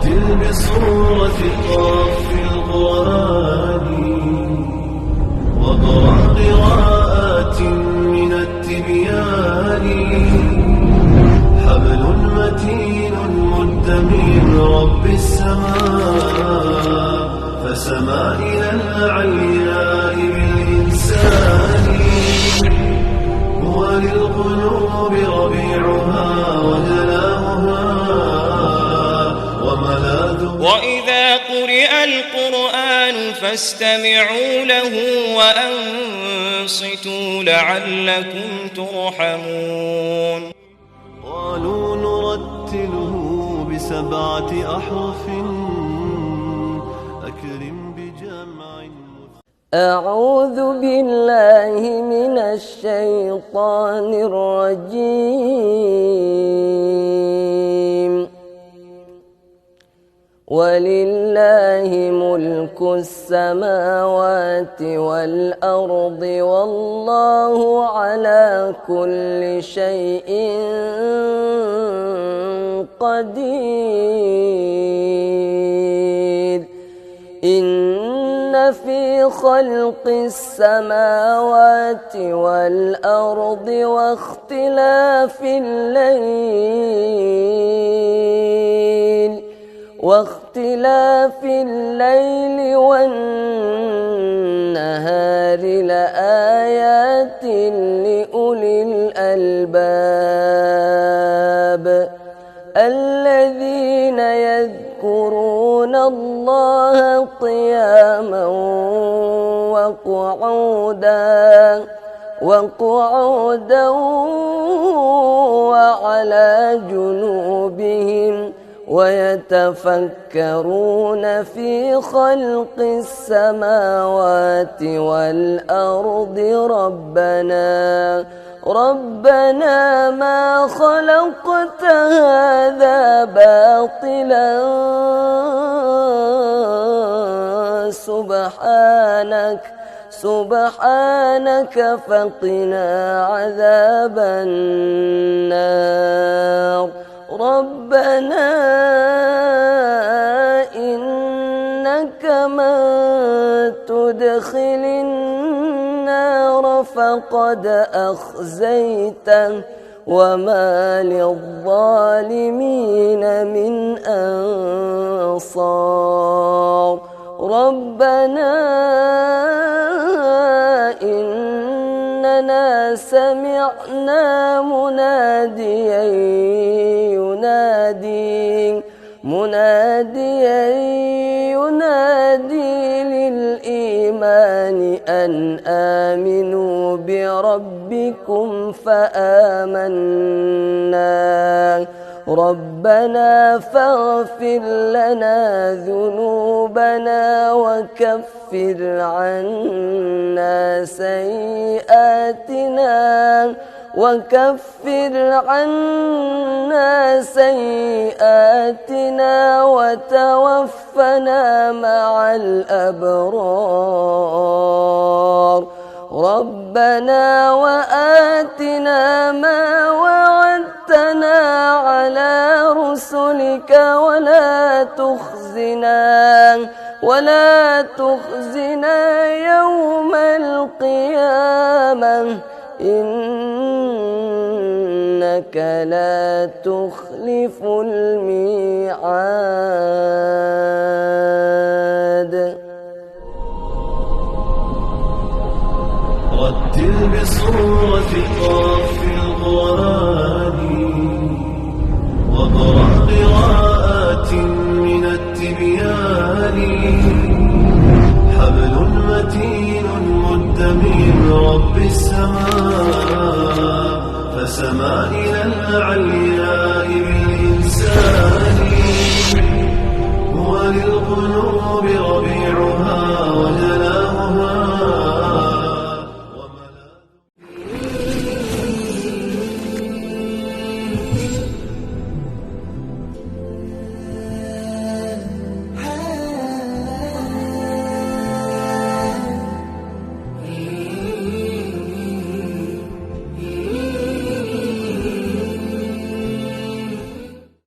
رتل بصورة قاف القرآن واقرأ قراءات من التبيان حبل متين مد من رب السماء فسما إلى العلياء بالإنسان هو للقلوب ربيعها وجلاؤها وملاذ. وإذا قرئ القرآن فاستمعوا له وأنصتوا لعلكم ترحمون. قالوا نرتله ب7 أحرف أكرم بجمع. أعوذ بالله من الشيطان الرجيم. ولله ملك السماوات والأرض والله على كل شيء قدير. إن في خلق السماوات والأرض واختلاف الليل والنهار لآيات لأولي الألباب الذين يذكرون الله قياما وقعودا وعلى جنوبهم ويتفكرون في خلق السماوات والأرض ربنا ما خلقت هذا باطلا سبحانك فقنا عذاب النار. ربنا إنك من تدخل النار فقد أخزيته وما للظالمين من أنصار. ربنا إننا سمعنا مناديا ينادي للإيمان أن آمنوا بربكم فآمنا. ربنا فاغفر لنا ذنوبنا وكفر عنا سيئاتنا وتوفنا مع الأبرار. ربنا وآتنا ما وعدتنا على رسلك ولا تخزنا يوم القيامة إنك لا تخلف الميعاد. رتل بصورة قاف القرآن واقرأ قراءات من التبيان حبل متين مد من رب السماء فسما إلى العلياء